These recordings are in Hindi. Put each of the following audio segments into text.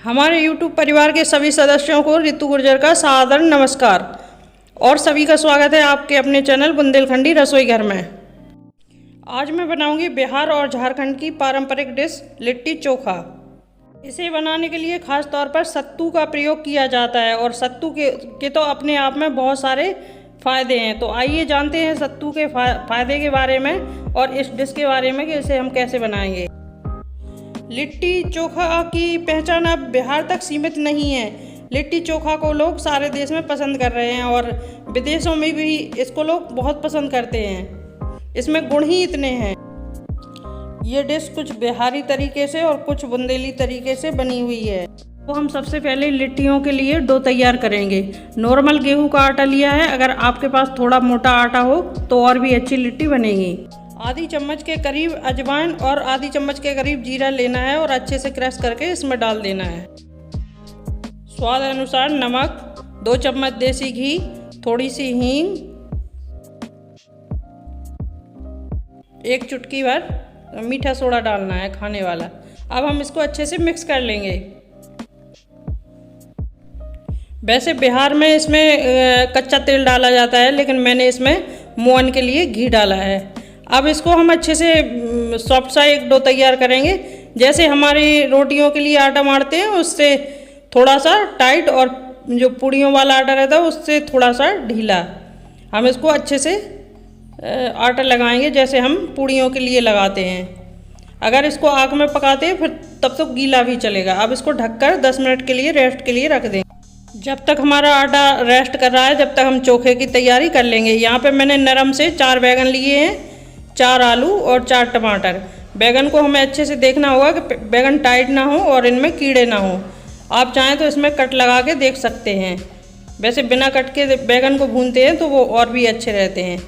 हमारे YouTube परिवार के सभी सदस्यों को ऋतु गुर्जर का सादर नमस्कार और सभी का स्वागत है आपके अपने चैनल बुंदेलखंडी रसोई घर में। आज मैं बनाऊंगी बिहार और झारखंड की पारंपरिक डिश लिट्टी चोखा। इसे बनाने के लिए खास तौर पर सत्तू का प्रयोग किया जाता है और सत्तू के तो अपने आप में बहुत सारे फ़ायदे हैं। तो आइए जानते हैं सत्तू के फ़ायदे के बारे में और इस डिश के बारे में कि इसे हम कैसे बनाएंगे। लिट्टी चोखा की पहचान अब बिहार तक सीमित नहीं है। लिट्टी चोखा को लोग सारे देश में पसंद कर रहे हैं और विदेशों में भी इसको लोग बहुत पसंद करते हैं। इसमें गुण ही इतने हैं। ये डिश कुछ बिहारी तरीके से और कुछ बुंदेली तरीके से बनी हुई है। तो हम सबसे पहले लिट्टियों के लिए डो तैयार करेंगे। नॉर्मल गेहूं का आटा लिया है। अगर आपके पास थोड़ा मोटा आटा हो तो और भी अच्छी लिट्टी बनेगी। आधी चम्मच के करीब अजवाइन और आधी चम्मच के करीब जीरा लेना है और अच्छे से क्रश करके इसमें डाल देना है। स्वाद अनुसार नमक, 2 चम्मच देसी घी, थोड़ी सी हींग, 1 चुटकी भर मीठा सोडा डालना है खाने वाला। अब हम इसको अच्छे से मिक्स कर लेंगे। वैसे बिहार में इसमें कच्चा तेल डाला जाता है, लेकिन मैंने इसमें मोहन के लिए घी डाला है। अब इसको हम अच्छे से सॉफ्ट सा एक डो तैयार करेंगे। जैसे हमारी रोटियों के लिए आटा मारते हैं उससे थोड़ा सा टाइट, और जो पूड़ियों वाला आटा रहता है उससे थोड़ा सा ढीला। हम इसको अच्छे से आटा लगाएंगे जैसे हम पूड़ियों के लिए लगाते हैं। अगर इसको आग में पकाते हैं फिर तब तो गीला भी चलेगा। अब इसको ढककर 10 मिनट के लिए रेस्ट के लिए रख दें। जब तक हमारा आटा रेस्ट कर रहा है जब तक हम चोखे की तैयारी कर लेंगे। यहाँ पे मैंने नरम से 4 बैगन लिए हैं, 4 आलू और 4 टमाटर। बैगन को हमें अच्छे से देखना होगा कि बैगन टाइट ना हो और इनमें कीड़े ना हो। आप चाहें तो इसमें कट लगा के देख सकते हैं। वैसे बिना कट के बैगन को भूनते हैं तो वो और भी अच्छे रहते हैं।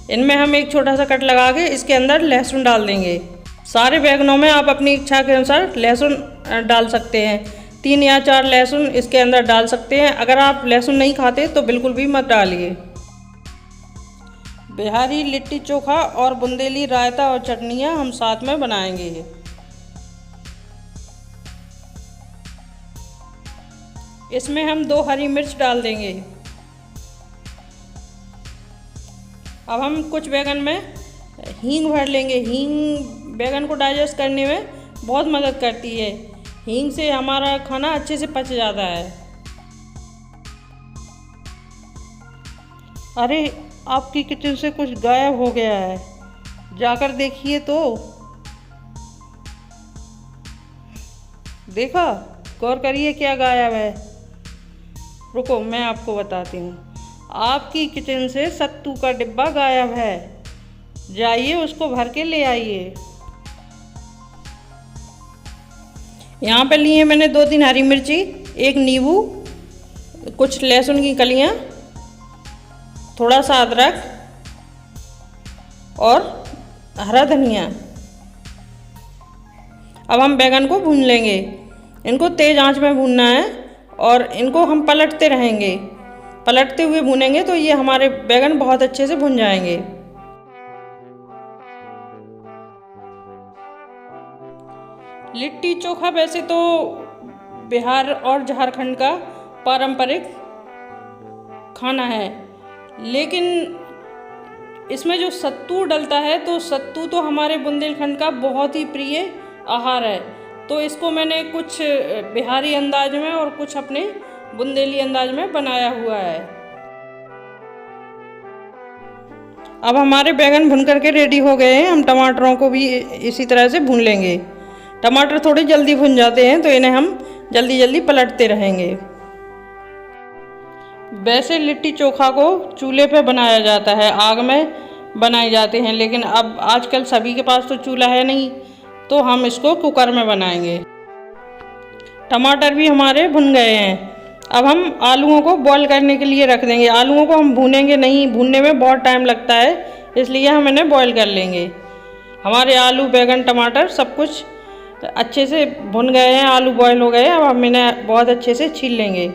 इनमें हम एक छोटा सा कट लगा के इसके अंदर लहसुन डाल देंगे। सारे बैगनों में आप अपनी इच्छा के अनुसार लहसुन डाल सकते हैं। 3 या 4 लहसुन इसके अंदर डाल सकते हैं। अगर आप लहसुन नहीं खाते तो बिल्कुल भी मत डालिए। बिहारी लिट्टी चोखा और बुंदेली रायता और चटनियाँ हम साथ में बनाएंगे। इसमें हम 2 हरी मिर्च डाल देंगे। अब हम कुछ बैगन में हींग भर लेंगे। हींग बैगन को डाइजेस्ट करने में बहुत मदद करती है। हींग से हमारा खाना अच्छे से पच जाता है। अरे, आपकी किचन से कुछ गायब हो गया है, जाकर देखिए तो। देखा? गौर करिए क्या गायब है। रुको, मैं आपको बताती हूँ। आपकी किचन से सत्तू का डिब्बा गायब है। जाइए उसको भर के ले आइए। यहाँ पे लिए मैंने 2-3 हरी मिर्ची, 1 नींबू, कुछ लहसुन की कलियाँ, थोड़ा सा अदरक और हरा धनिया। अब हम बैगन को भून लेंगे। इनको तेज़ आंच में भूनना है और इनको हम पलटते रहेंगे। पलटते हुए भूनेंगे तो ये हमारे बैगन बहुत अच्छे से भुन जाएंगे। लिट्टी चोखा वैसे तो बिहार और झारखंड का पारंपरिक खाना है, लेकिन इसमें जो सत्तू डलता है तो सत्तू तो हमारे बुंदेलखंड का बहुत ही प्रिय आहार है। तो इसको मैंने कुछ बिहारी अंदाज में और कुछ अपने बुंदेली अंदाज में बनाया हुआ है। अब हमारे बैगन भुन करके रेडी हो गए हैं। हम टमाटरों को भी इसी तरह से भून लेंगे। टमाटर थोड़े जल्दी भुन जाते हैं तो इन्हें हम जल्दी जल्दी पलटते रहेंगे। वैसे लिट्टी चोखा को चूल्हे पे बनाया जाता है, आग में बनाए जाते हैं, लेकिन अब आजकल सभी के पास तो चूल्हा है नहीं, तो हम इसको कुकर में बनाएंगे। टमाटर भी हमारे भुन गए हैं। अब हम आलूओं को बॉईल करने के लिए रख देंगे। आलूओं को हम भूनेंगे नहीं, भूनने में बहुत टाइम लगता है, इसलिए हम इन्हें बॉईल कर लेंगे। हमारे आलू, बैगन, टमाटर सब कुछ अच्छे से भुन गए हैं, आलू बॉईल हो गए। अब हम इन्हें बहुत अच्छे से छील लेंगे।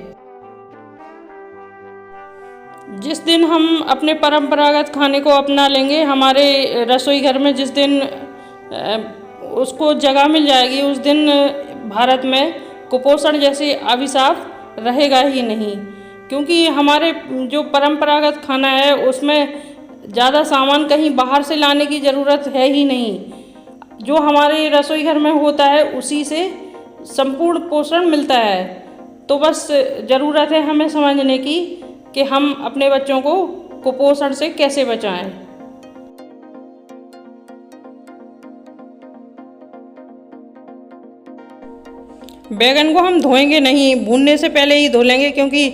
जिस दिन हम अपने परंपरागत खाने को अपना लेंगे, हमारे रसोई घर में जिस दिन उसको जगह मिल जाएगी, उस दिन भारत में कुपोषण जैसे अभिशाप रहेगा ही नहीं, क्योंकि हमारे जो परंपरागत खाना है उसमें ज़्यादा सामान कहीं बाहर से लाने की ज़रूरत है ही नहीं। जो हमारे रसोई घर में होता है उसी से संपूर्ण पोषण मिलता है। तो बस ज़रूरत है हमें समझने की कि हम अपने बच्चों को कुपोषण से कैसे बचाएं। बैगन को हम धोएंगे नहीं, भूनने से पहले ही धो लेंगे, क्योंकि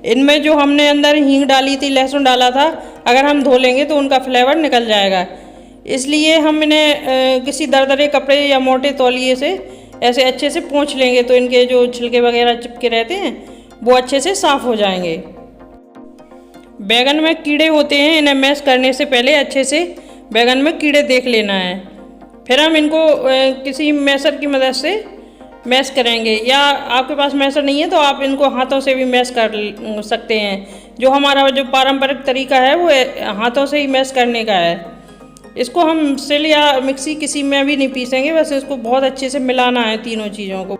इनमें जो हमने अंदर हींग डाली थी, लहसुन डाला था, अगर हम धो लेंगे तो उनका फ्लेवर निकल जाएगा। इसलिए हम इन्हें किसी दरदरे कपड़े या मोटे तौलिए से ऐसे अच्छे से पोंछ लेंगे, तो इनके जो छिलके वगैरह चिपके रहते हैं वो अच्छे से साफ़ हो जाएंगे। बैगन में कीड़े होते हैं, इन्हें मैश करने से पहले अच्छे से बैगन में कीड़े देख लेना है। फिर हम इनको किसी मैशर की मदद से मैश करेंगे, या आपके पास मैशर नहीं है तो आप इनको हाथों से भी मैश कर सकते हैं। जो हमारा जो पारंपरिक तरीका है वो हाथों से ही मैश करने का है। इसको हम सिल या मिक्सी किसी में भी नहीं पीसेंगे, बस इसको बहुत अच्छे से मिलाना है तीनों चीज़ों को।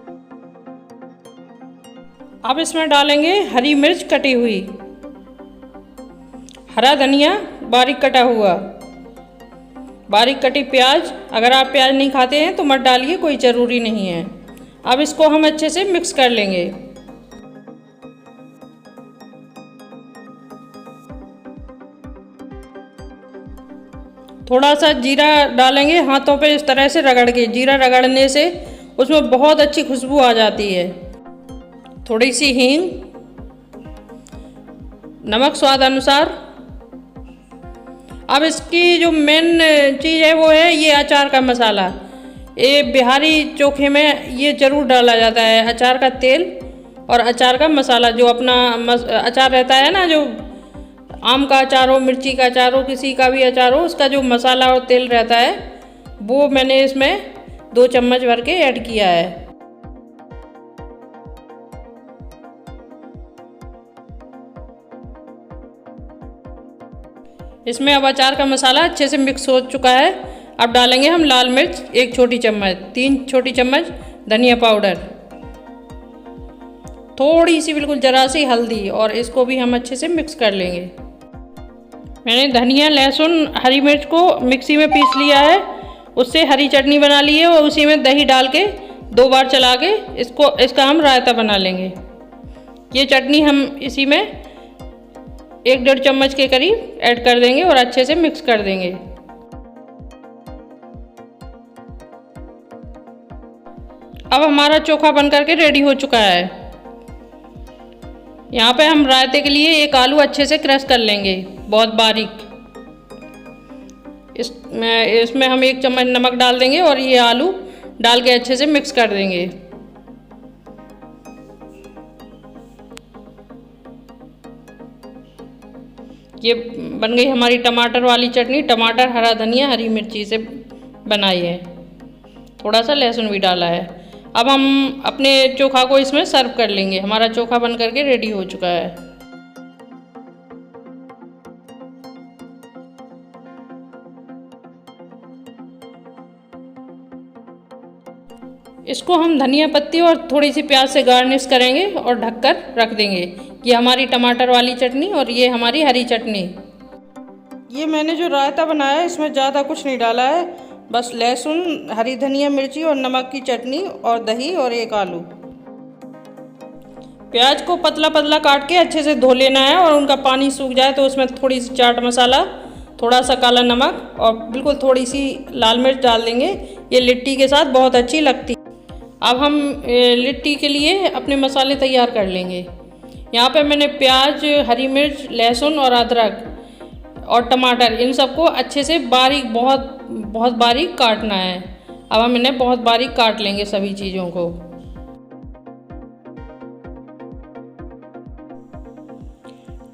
अब इसमें डालेंगे हरी मिर्च कटी हुई, हरा धनिया बारीक कटा हुआ, बारीक कटी प्याज। अगर आप प्याज नहीं खाते हैं तो मत डालिए, कोई ज़रूरी नहीं है। अब इसको हम अच्छे से मिक्स कर लेंगे। थोड़ा सा जीरा डालेंगे, हाथों पे इस तरह से रगड़ के। जीरा रगड़ने से उसमें बहुत अच्छी खुशबू आ जाती है। थोड़ी सी हींग, नमक स्वाद अनुसार। अब इसकी जो मेन चीज़ है वो है ये अचार का मसाला। ये बिहारी चोखे में ये ज़रूर डाला जाता है, अचार का तेल और अचार का मसाला। जो अपना अचार रहता है ना, जो आम का अचार हो, मिर्ची का अचार हो, किसी का भी अचार हो, उसका जो मसाला और तेल रहता है वो मैंने इसमें 2 चम्मच भर के ऐड किया है। इसमें अब अचार का मसाला अच्छे से मिक्स हो चुका है। अब डालेंगे हम लाल मिर्च 1 छोटी चम्मच, 3 छोटी चम्मच धनिया पाउडर, थोड़ी सी बिल्कुल ज़रा सी हल्दी, और इसको भी हम अच्छे से मिक्स कर लेंगे। मैंने धनिया, लहसुन, हरी मिर्च को मिक्सी में पीस लिया है, उससे हरी चटनी बना ली है, और उसी में दही डाल के 2 बार चला के इसका हम रायता बना लेंगे। ये चटनी हम इसी में 1-1.5 चम्मच के करीब ऐड कर देंगे और अच्छे से मिक्स कर देंगे। अब हमारा चोखा बन करके रेडी हो चुका है। यहाँ पे हम रायते के लिए 1 आलू अच्छे से क्रश कर लेंगे, बहुत बारीक। इसमें हम 1 चम्मच नमक डाल देंगे और ये आलू डाल के अच्छे से मिक्स कर देंगे। ये बन गई हमारी टमाटर वाली चटनी। टमाटर, हरा धनिया, हरी मिर्ची से बनाई है, थोड़ा सा लहसुन भी डाला है। अब हम अपने चोखा को इसमें सर्व कर लेंगे। हमारा चोखा बन करके रेडी हो चुका है। इसको हम धनिया पत्ती और थोड़ी सी प्याज से गार्निश करेंगे और ढककर रख देंगे। ये हमारी टमाटर वाली चटनी और ये हमारी हरी चटनी। ये मैंने जो रायता बनाया है इसमें ज़्यादा कुछ नहीं डाला है, बस लहसुन, हरी धनिया, मिर्ची और नमक की चटनी और दही और 1 आलू। प्याज को पतला पतला काट के अच्छे से धो लेना है, और उनका पानी सूख जाए तो उसमें थोड़ी सी चाट मसाला, थोड़ा सा काला नमक और बिल्कुल थोड़ी सी लाल मिर्च डाल देंगे। ये लिट्टी के साथ बहुत अच्छी लगती। अब हम लिट्टी के लिए अपने मसाले तैयार कर लेंगे। यहाँ पे मैंने प्याज, हरी मिर्च, लहसुन और अदरक और टमाटर, इन सबको अच्छे से बारीक, बहुत बारीक काटना है। अब हम इन्हें बहुत बारीक काट लेंगे सभी चीज़ों को।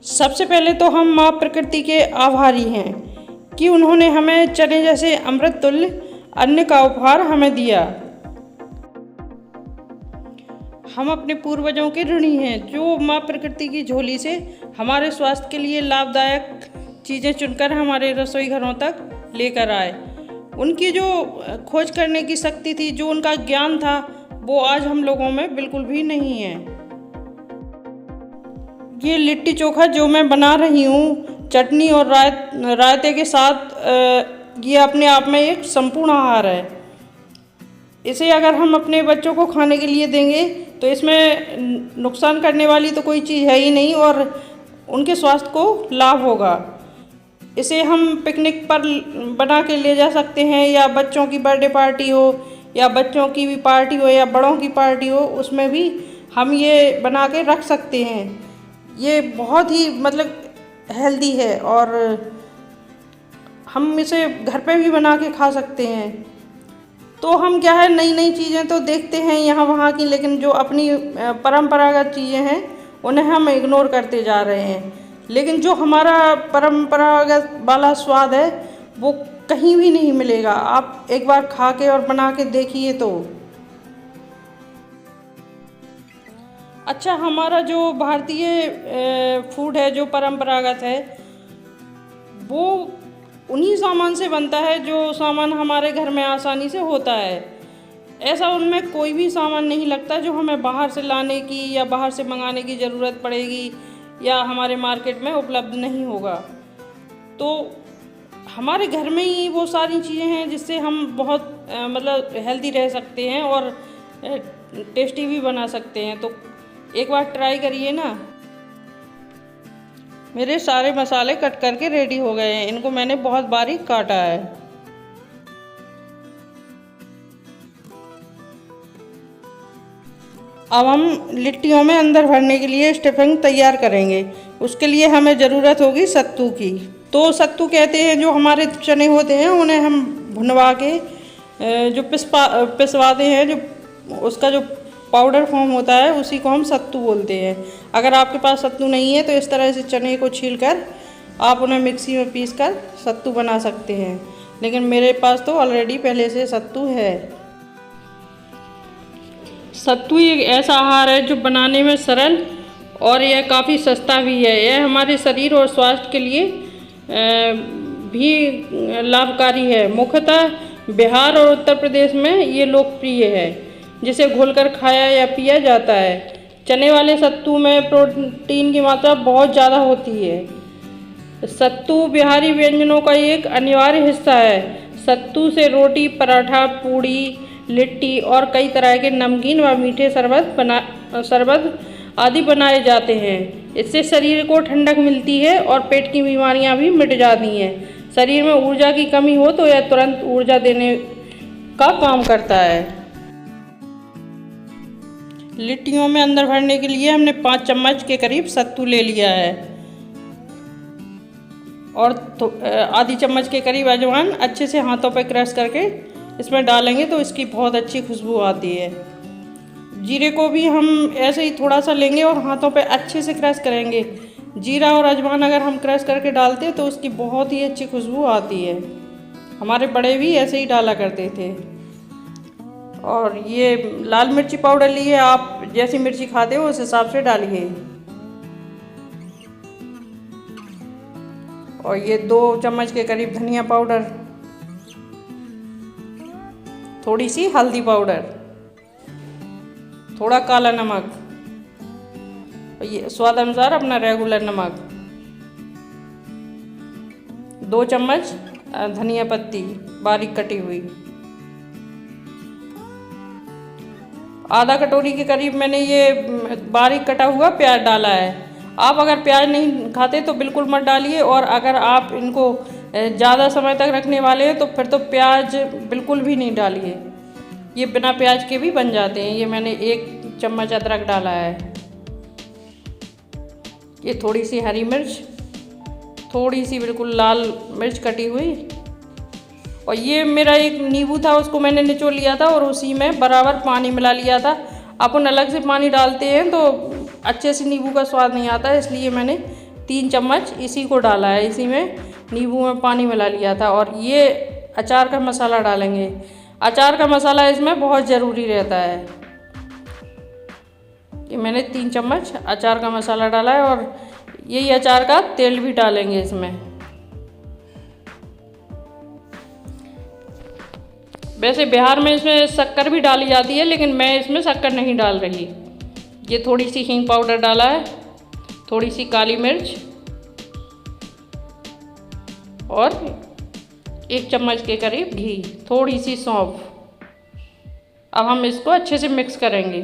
सबसे पहले तो हम माँ प्रकृति के आभारी हैं कि उन्होंने हमें चने जैसे अमृत तुल्य अन्न का उपहार हमें दिया। हम अपने पूर्वजों के ऋणी हैं जो माँ प्रकृति की झोली से हमारे स्वास्थ्य के लिए लाभदायक चीज़ें चुनकर हमारे रसोई घरों तक लेकर आए। उनकी जो खोज करने की शक्ति थी, जो उनका ज्ञान था, वो आज हम लोगों में बिल्कुल भी नहीं है। ये लिट्टी चोखा जो मैं बना रही हूँ चटनी और रायते के साथ, ये अपने आप में एक संपूर्ण आहार है। इसे अगर हम अपने बच्चों को खाने के लिए देंगे तो इसमें नुकसान करने वाली तो कोई चीज़ है ही नहीं और उनके स्वास्थ्य को लाभ होगा। इसे हम पिकनिक पर बना के ले जा सकते हैं, या बच्चों की बर्थडे पार्टी हो या बच्चों की भी पार्टी हो या बड़ों की पार्टी हो, उसमें भी हम ये बना के रख सकते हैं। ये बहुत ही हेल्दी है और हम इसे घर पे भी बना के खा सकते हैं। तो हम क्या है, नई नई चीज़ें तो देखते हैं यहाँ वहाँ की, लेकिन जो अपनी परंपरागत चीज़ें हैं उन्हें हम इग्नोर करते जा रहे हैं। लेकिन जो हमारा परंपरागत वाला स्वाद है वो कहीं भी नहीं मिलेगा। आप एक बार खा के और बना के देखिए तो। अच्छा, हमारा जो भारतीय फूड है, जो परंपरागत है, वो उन्हीं सामान से बनता है जो सामान हमारे घर में आसानी से होता है। ऐसा उनमें कोई भी सामान नहीं लगता जो हमें बाहर से लाने की या बाहर से मंगाने की ज़रूरत पड़ेगी या हमारे मार्केट में उपलब्ध नहीं होगा। तो हमारे घर में ही वो सारी चीज़ें हैं जिससे हम बहुत हेल्दी रह सकते हैं और टेस्टी भी बना सकते हैं। तो एक बार ट्राई करिए ना। मेरे सारे मसाले कट करके रेडी हो गए हैं। इनको मैंने बहुत बारीक काटा है। अब हम लिट्टियों में अंदर भरने के लिए स्टफिंग तैयार करेंगे। उसके लिए हमें ज़रूरत होगी सत्तू की। तो सत्तू कहते हैं जो हमारे चने होते हैं, उन्हें हम भुनवा के जो पिसवाते हैं, जो उसका जो पाउडर फॉर्म होता है उसी को हम सत्तू बोलते हैं। अगर आपके पास सत्तू नहीं है तो इस तरह से चने को छीलकर आप उन्हें मिक्सी में पीसकर सत्तू बना सकते हैं, लेकिन मेरे पास तो ऑलरेडी पहले से सत्तू है। सत्तू एक ऐसा आहार है जो बनाने में सरल और यह काफ़ी सस्ता भी है। यह हमारे शरीर और स्वास्थ्य के लिए भी लाभकारी है। मुख्यतः बिहार और उत्तर प्रदेश में ये लोकप्रिय है, जिसे घोलकर खाया या पिया जाता है। चने वाले सत्तू में प्रोटीन की मात्रा बहुत ज़्यादा होती है। सत्तू बिहारी व्यंजनों का एक अनिवार्य हिस्सा है। सत्तू से रोटी, पराठा, पूड़ी, लिट्टी और कई तरह के नमकीन व मीठे शरबत आदि बनाए जाते हैं। इससे शरीर को ठंडक मिलती है और पेट की बीमारियां भी मिट जाती हैं। शरीर में ऊर्जा की कमी हो तो यह तुरंत ऊर्जा देने का काम करता है। लिट्टियों में अंदर भरने के लिए हमने 5 चम्मच के करीब सत्तू ले लिया है और आधी चम्मच के करीब अजवाइन अच्छे से हाथों पर क्रश करके इसमें डालेंगे तो इसकी बहुत अच्छी खुशबू आती है। जीरे को भी हम ऐसे ही थोड़ा सा लेंगे और हाथों पे अच्छे से क्रश करेंगे। जीरा और अजवाइन अगर हम क्रश करके डालते हैं तो उसकी बहुत ही अच्छी खुशबू आती है। हमारे बड़े भी ऐसे ही डाला करते थे। और ये लाल मिर्ची पाउडर लिए, आप जैसी मिर्ची खाते हो उस हिसाब से डालिए। और ये 2 चम्मच के करीब धनिया पाउडर, थोड़ी सी हल्दी पाउडर, थोड़ा काला नमक, और ये स्वाद अनुसार अपना रेगुलर नमक, 2 चम्मच धनिया पत्ती बारीक कटी हुई, आधा कटोरी के करीब मैंने ये बारीक कटा हुआ प्याज डाला है। आप अगर प्याज नहीं खाते तो बिल्कुल मत डालिए, और अगर आप इनको ज़्यादा समय तक रखने वाले हैं तो फिर तो प्याज बिल्कुल भी नहीं डालिए। ये बिना प्याज के भी बन जाते हैं। ये मैंने 1 चम्मच अदरक डाला है। ये थोड़ी सी हरी मिर्च, थोड़ी सी बिल्कुल लाल मिर्च कटी हुई, और ये मेरा एक नींबू था उसको मैंने निचोड़ लिया था और उसी में बराबर पानी मिला लिया था। अपन अलग से पानी डालते हैं तो अच्छे से नींबू का स्वाद नहीं आता है, इसलिए मैंने 3 चम्मच इसी को डाला है। इसी में नींबू में पानी मिला लिया था। और ये अचार का मसाला डालेंगे। अचार का मसाला इसमें बहुत ज़रूरी रहता है। कि मैंने 3 चम्मच अचार का मसाला डाला है, और यही अचार का तेल भी डालेंगे इसमें। वैसे बिहार में इसमें शक्कर भी डाली जाती है, लेकिन मैं इसमें शक्कर नहीं डाल रही। ये थोड़ी सी हींग पाउडर डाला है, थोड़ी सी काली मिर्च और 1 चम्मच के करीब घी, थोड़ी सी सौंफ। अब हम इसको अच्छे से मिक्स करेंगे।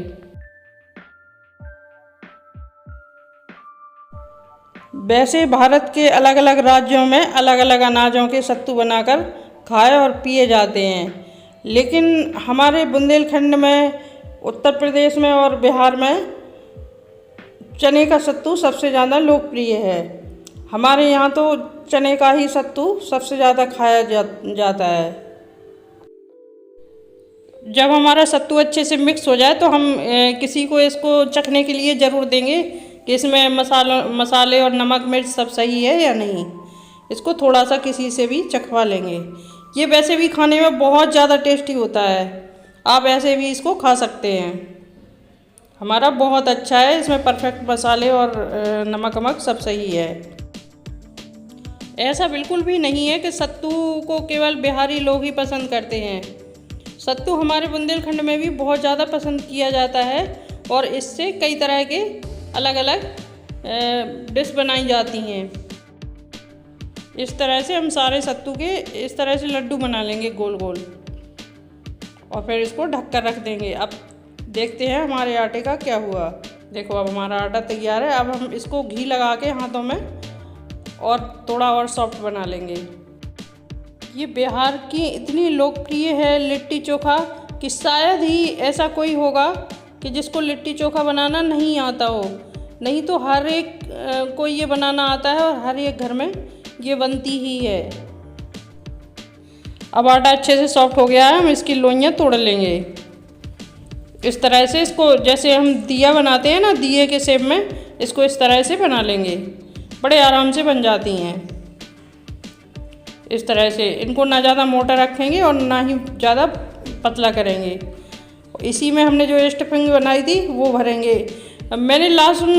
वैसे भारत के अलग अलग राज्यों में अलग अलग अनाजों के सत्तू बनाकर खाए और पिए जाते हैं, लेकिन हमारे बुंदेलखंड में, उत्तर प्रदेश में और बिहार में चने का सत्तू सबसे ज़्यादा लोकप्रिय है। हमारे यहाँ तो चने का ही सत्तू सबसे ज़्यादा खाया जाता है। जब हमारा सत्तू अच्छे से मिक्स हो जाए तो हम किसी को इसको चखने के लिए ज़रूर देंगे कि इसमें मसाले और नमक मिर्च सब सही है या नहीं। इसको थोड़ा सा किसी से भी चखवा लेंगे। ये वैसे भी खाने में बहुत ज़्यादा टेस्टी होता है, आप ऐसे भी इसको खा सकते हैं। हमारा बहुत अच्छा है, इसमें परफेक्ट मसाले और नमक सब सही है। ऐसा बिल्कुल भी नहीं है कि सत्तू को केवल बिहारी लोग ही पसंद करते हैं। सत्तू हमारे बुंदेलखंड में भी बहुत ज़्यादा पसंद किया जाता है और इससे कई तरह के अलग अलग डिश बनाई जाती हैं। इस तरह से हम सारे सत्तू के इस तरह से लड्डू बना लेंगे गोल गोल और फिर इसको ढक कर रख देंगे। अब देखते हैं हमारे आटे का क्या हुआ। देखो अब हमारा आटा तैयार है। अब हम इसको घी लगा के हाथों में और थोड़ा और सॉफ्ट बना लेंगे। ये बिहार की इतनी लोकप्रिय है लिट्टी चोखा कि शायद ही ऐसा कोई होगा कि जिसको लिट्टी चोखा बनाना नहीं आता हो। नहीं तो हर एक को ये बनाना आता है और हर एक घर में ये बनती ही है। अब आटा अच्छे से सॉफ्ट हो गया है, हम इसकी लोइयाँ तोड़ लेंगे। इस तरह से इसको, जैसे हम दिया बनाते हैं ना, दिए के शेप में, इसको इस तरह से बना लेंगे। बड़े आराम से बन जाती हैं इस तरह से। इनको ना ज़्यादा मोटा रखेंगे और ना ही ज़्यादा पतला करेंगे। इसी में हमने जो स्टफिंग बनाई थी वो भरेंगे। मैंने लहसुन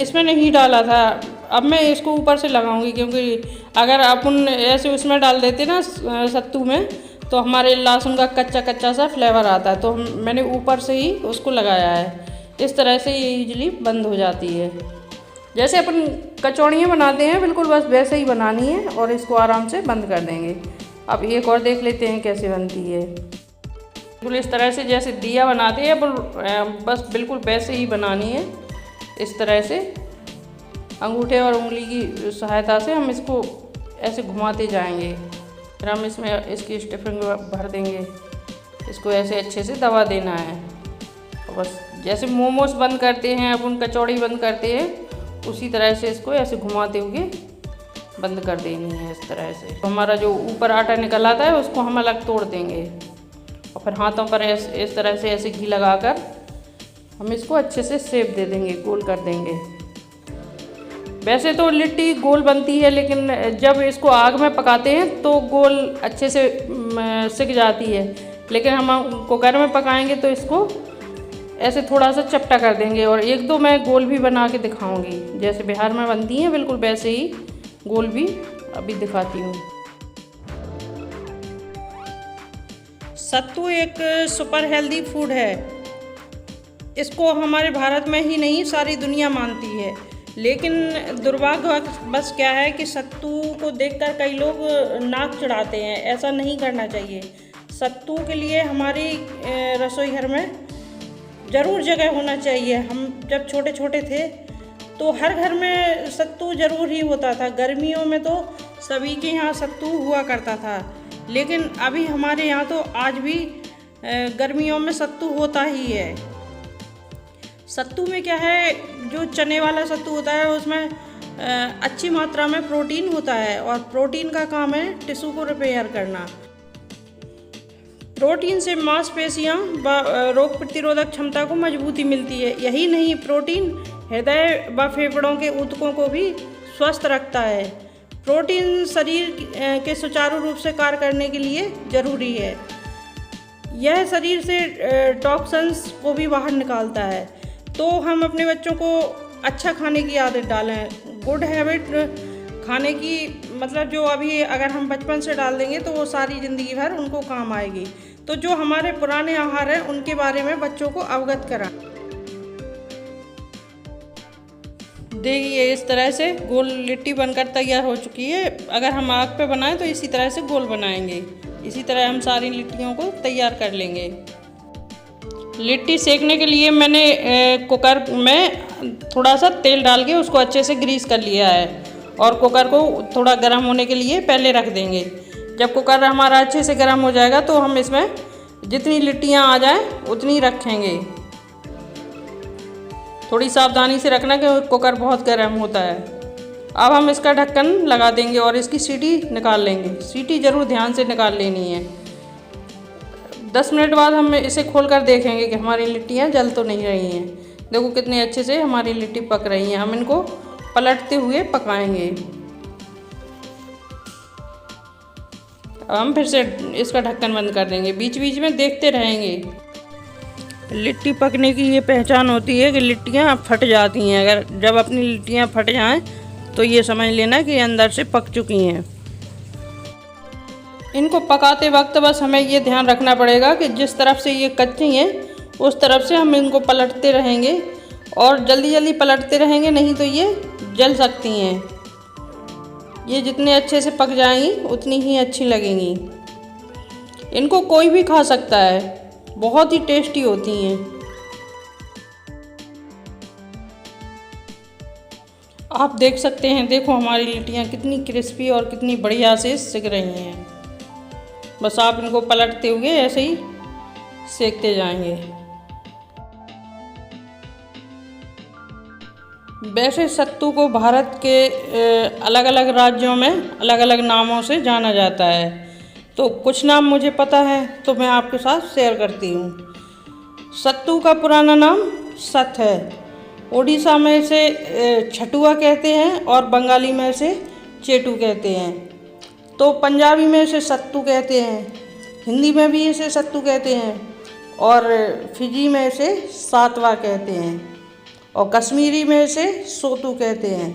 इसमें नहीं डाला था, अब मैं इसको ऊपर से लगाऊंगी, क्योंकि अगर अपन ऐसे उसमें डाल देते ना सत्तू में तो हमारे लहसुन का कच्चा कच्चा सा फ्लेवर आता है। तो मैंने ऊपर से ही उसको लगाया है। इस तरह से ये इजली बंद हो जाती है। जैसे अपन कचौड़ियाँ बनाते हैं बिल्कुल बस वैसे ही बनानी है और इसको आराम से बंद कर देंगे। अब एक और देख लेते हैं कैसे बनती है। बिल्कुल इस तरह से जैसे दिया बनाते हैं बस बिल्कुल वैसे ही बनानी है। इस तरह से अंगूठे और उंगली की सहायता से हम इसको ऐसे घुमाते जाएंगे। फिर हम इसमें इसकी स्टफिंग भर देंगे। इसको ऐसे अच्छे से दबा देना है। और बस जैसे मोमोज बंद करते हैं अपन, कचौड़ी बंद करते हैं, उसी तरह से इसको ऐसे घुमाते हुए बंद कर देनी है। इस तरह से तो हमारा जो ऊपर आटा निकल आता है उसको हम अलग तोड़ देंगे और फिर हाथों पर इस तरह से ऐसे घी लगाकर हम इसको अच्छे से शेप दे देंगे, गोल कर देंगे। वैसे तो लिट्टी गोल बनती है, लेकिन जब इसको आग में पकाते हैं तो गोल अच्छे से सिक जाती है। लेकिन हम कुकर में पकाएंगे तो इसको ऐसे थोड़ा सा चपटा कर देंगे। और एक दो मैं गोल भी बना के दिखाऊंगी, जैसे बिहार में बनती हैं बिल्कुल वैसे ही गोल भी अभी दिखाती हूँ। सत्तू एक सुपर हेल्दी फूड है। इसको हमारे भारत में ही नहीं सारी दुनिया मानती है। लेकिन दुर्भाग्य बस क्या है कि सत्तू को देखकर कई लोग नाक चढ़ाते हैं। ऐसा नहीं करना चाहिए। सत्तू के लिए हमारी रसोई घर में ज़रूर जगह होना चाहिए। हम जब छोटे छोटे थे तो हर घर में सत्तू ज़रूर ही होता था। गर्मियों में तो सभी के यहाँ सत्तू हुआ करता था, लेकिन अभी हमारे यहाँ तो आज भी गर्मियों में सत्तू होता ही है। सत्तू में क्या है, जो चने वाला सत्तू होता है उसमें अच्छी मात्रा में प्रोटीन होता है और प्रोटीन का काम है टिश्यू को रिपेयर करना। प्रोटीन से मांसपेशियाँ व रोग प्रतिरोधक क्षमता को मजबूती मिलती है। यही नहीं, प्रोटीन हृदय व फेफड़ों के ऊतकों को भी स्वस्थ रखता है। प्रोटीन शरीर के सुचारू रूप से कार्य करने के लिए ज़रूरी है। यह शरीर से टॉक्सिन्स को भी बाहर निकालता है। तो हम अपने बच्चों को अच्छा खाने की आदत डालें। गुड हैबिट खाने की, मतलब जो अभी अगर हम बचपन से डाल देंगे तो वो सारी ज़िंदगी भर उनको काम आएगी। तो जो हमारे पुराने आहार हैं उनके बारे में बच्चों को अवगत कराएं। देखिए इस तरह से गोल लिट्टी बनकर तैयार हो चुकी है। अगर हम आग पे बनाएं तो इसी तरह से गोल बनाएंगे। इसी तरह हम सारी लिट्टियों को तैयार कर लेंगे। लिट्टी सेकने के लिए मैंने कुकर में थोड़ा सा तेल डाल के उसको अच्छे से ग्रीस कर लिया है और कुकर को थोड़ा गर्म होने के लिए पहले रख देंगे। जब कुकर हमारा अच्छे से गर्म हो जाएगा तो हम इसमें जितनी लिट्टियाँ आ जाएं उतनी रखेंगे। थोड़ी सावधानी से रखना कि कुकर बहुत गर्म होता है। अब हम इसका ढक्कन लगा देंगे और इसकी सीटी निकाल लेंगे। सीटी ज़रूर ध्यान से निकाल लेनी है। 10 मिनट बाद हम इसे खोलकर देखेंगे कि हमारी लिट्टियाँ जल तो नहीं रही हैं। देखो कितने अच्छे से हमारी लिट्टी पक रही हैं। हम इनको पलटते हुए पकाएंगे। अब हम फिर से इसका ढक्कन बंद कर देंगे। बीच बीच में देखते रहेंगे। लिट्टी पकने की ये पहचान होती है कि लिट्टियाँ फट जाती हैं। अगर जब अपनी लिट्टियाँ फट जाएं तो ये समझ लेना कि अंदर से पक चुकी हैं। इनको पकाते वक्त बस हमें ये ध्यान रखना पड़ेगा कि जिस तरफ से ये कच्ची हैं उस तरफ से हम इनको पलटते रहेंगे और जल्दी जल्दी पलटते रहेंगे, नहीं तो ये जल सकती हैं। ये जितने अच्छे से पक जाएंगी उतनी ही अच्छी लगेंगी। इनको कोई भी खा सकता है, बहुत ही टेस्टी होती हैं। आप देख सकते हैं, देखो हमारी लिट्टियाँ कितनी क्रिस्पी और कितनी बढ़िया से सिक रही हैं। बस आप इनको पलटते हुए ऐसे ही सेकते जाएंगे। वैसे सत्तू को भारत के अलग अलग राज्यों में अलग अलग नामों से जाना जाता है, तो कुछ नाम मुझे पता है तो मैं आपके साथ शेयर करती हूँ। सत्तू का पुराना नाम सत है। उड़ीसा में इसे छटुआ कहते हैं और बंगाली में इसे चेटू कहते हैं। तो पंजाबी में इसे सत्तू कहते हैं, हिंदी में भी इसे सत्तू कहते हैं और फिजी में इसे सातवा कहते हैं और कश्मीरी में इसे सोतू कहते हैं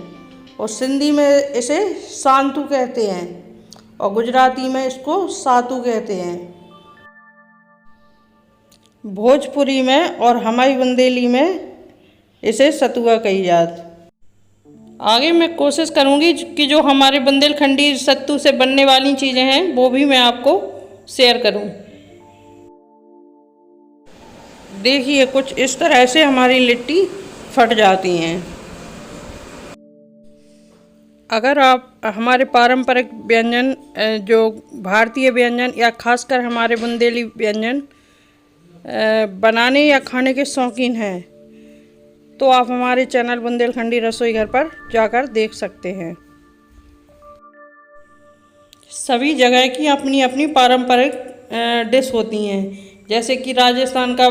और सिंधी में इसे सांतू कहते हैं और गुजराती में इसको सातू कहते हैं। भोजपुरी में और हमारी बुंदेली में इसे सतुआ कही जाती। आगे मैं कोशिश करूंगी कि जो हमारे बुंदेलखंडी सत्तू से बनने वाली चीज़ें हैं वो भी मैं आपको शेयर करूं। देखिए कुछ इस तरह से हमारी लिट्टी फट जाती हैं। अगर आप हमारे पारंपरिक व्यंजन जो भारतीय व्यंजन या खासकर हमारे बुंदेली व्यंजन बनाने या खाने के शौकीन हैं तो आप हमारे चैनल बुंदेलखंडी रसोई घर पर जाकर देख सकते हैं। सभी जगह की अपनी अपनी पारंपरिक डिश होती हैं, जैसे कि राजस्थान का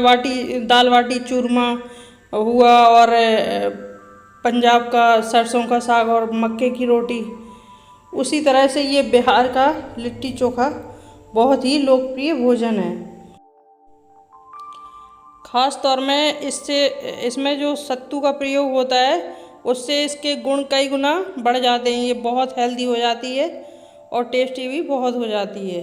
दाल बाटी चूरमा हुआ और पंजाब का सरसों का साग और मक्के की रोटी। उसी तरह से ये बिहार का लिट्टी चोखा बहुत ही लोकप्रिय भोजन है। ख़ास तौर में इसमें जो सत्तू का प्रयोग होता है उससे इसके गुण कई गुना बढ़ जाते हैं। ये बहुत हेल्दी हो जाती है और टेस्टी भी बहुत हो जाती है।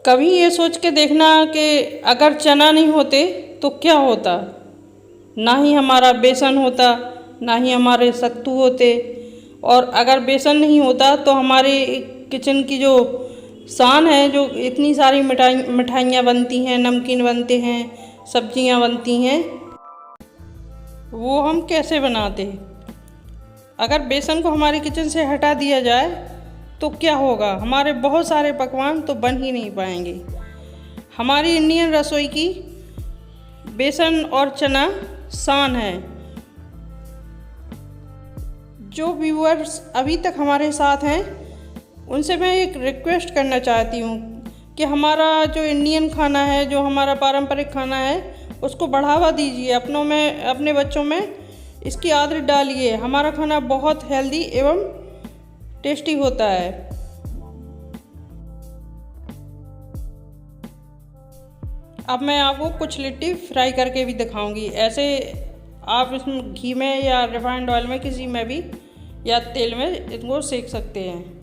कभी ये सोच के देखना कि अगर चना नहीं होते तो क्या होता। ना ही हमारा बेसन होता, ना ही हमारे सत्तू होते, और अगर बेसन नहीं होता तो हमारे किचन की जो शान है, जो इतनी सारी मिठाइयाँ बनती हैं, नमकीन बनते हैं, सब्जियाँ बनती हैं, वो हम कैसे बनाते। अगर बेसन को हमारी किचन से हटा दिया जाए तो क्या होगा, हमारे बहुत सारे पकवान तो बन ही नहीं पाएंगे। हमारी इंडियन रसोई की बेसन और चना शान है। जो व्यूअर्स अभी तक हमारे साथ हैं उनसे मैं एक रिक्वेस्ट करना चाहती हूँ कि हमारा जो इंडियन खाना है, जो हमारा पारंपरिक खाना है, उसको बढ़ावा दीजिए। अपने बच्चों में इसकी आदत डालिए। हमारा खाना बहुत हेल्दी एवं टेस्टी होता है। अब मैं आपको कुछ लिट्टी फ्राई करके भी दिखाऊंगी। ऐसे आप इसमें घी में या रिफाइंड ऑयल में किसी में भी या तेल में इनको सेक सकते हैं।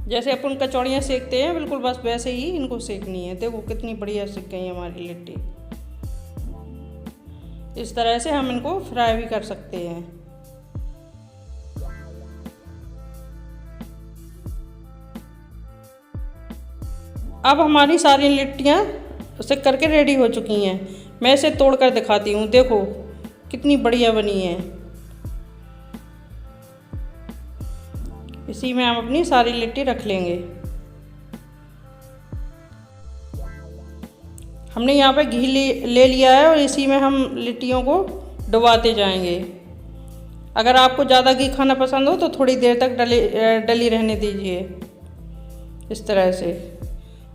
जैसे अपन कचौड़ियाँ सेकते हैं बिल्कुल बस वैसे ही इनको सेकनी है। देखो कितनी बढ़िया सिक गई हमारी लिट्टी। इस तरह से हम इनको फ्राई भी कर सकते हैं। अब हमारी सारी लिट्टियाँ सिक करके रेडी हो चुकी हैं। मैं इसे तोड़ कर दिखाती हूँ। देखो कितनी बढ़िया बनी है। इसी में हम अपनी सारी लिट्टी रख लेंगे। हमने यहाँ पे घी ले लिया है और इसी में हम लिट्टियों को डुबाते जाएंगे। अगर आपको ज़्यादा घी खाना पसंद हो तो थोड़ी देर तक डली रहने दीजिए इस तरह से।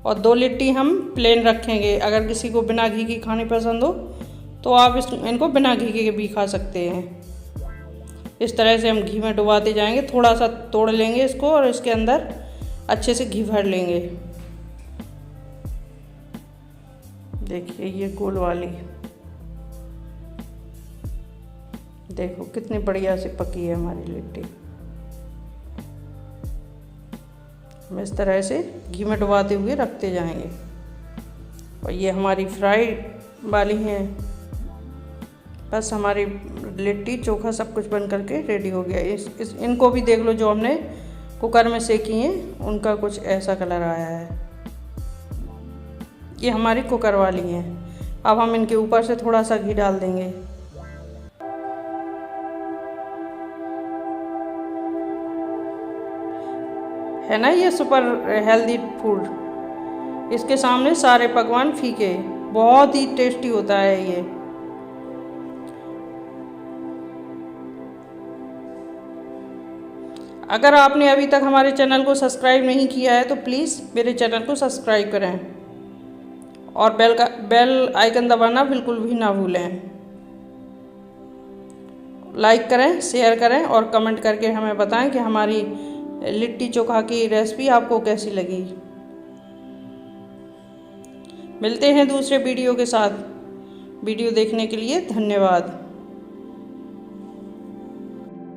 और 2 लिट्टी हम प्लेन रखेंगे। अगर किसी को बिना घी की खानी पसंद हो तो आप इनको बिना घी के भी खा सकते हैं। इस तरह से हम घी में डुबाते जाएंगे। थोड़ा सा तोड़ लेंगे इसको और इसके अंदर अच्छे से घी भर लेंगे। देखिए ये गोल वाली, देखो कितनी बढ़िया से पकी है हमारी लिट्टी। हम इस तरह से घी में डुबाते हुए रखते जाएंगे। और ये हमारी फ्राइड वाली हैं। बस हमारी लिट्टी चोखा सब कुछ बन करके रेडी हो गया। इनको भी देख लो, जो हमने कुकर में सेकी हैं उनका कुछ ऐसा कलर आया है। ये हमारी कुकर वाली हैं। अब हम इनके ऊपर से थोड़ा सा घी डाल देंगे। है ना ये सुपर हेल्दी फूड। इसके सामने सारे पकवान फीके। बहुत ही टेस्टी होता है ये। अगर आपने अभी तक हमारे चैनल को सब्सक्राइब नहीं किया है तो प्लीज़ मेरे चैनल को सब्सक्राइब करें और बेल आइकन दबाना बिल्कुल भी ना भूलें। लाइक करें, शेयर करें और कमेंट करके हमें बताएं कि हमारी लिट्टी चोखा की रेसिपी आपको कैसी लगी। मिलते हैं दूसरे वीडियो के साथ। वीडियो देखने के लिए धन्यवाद।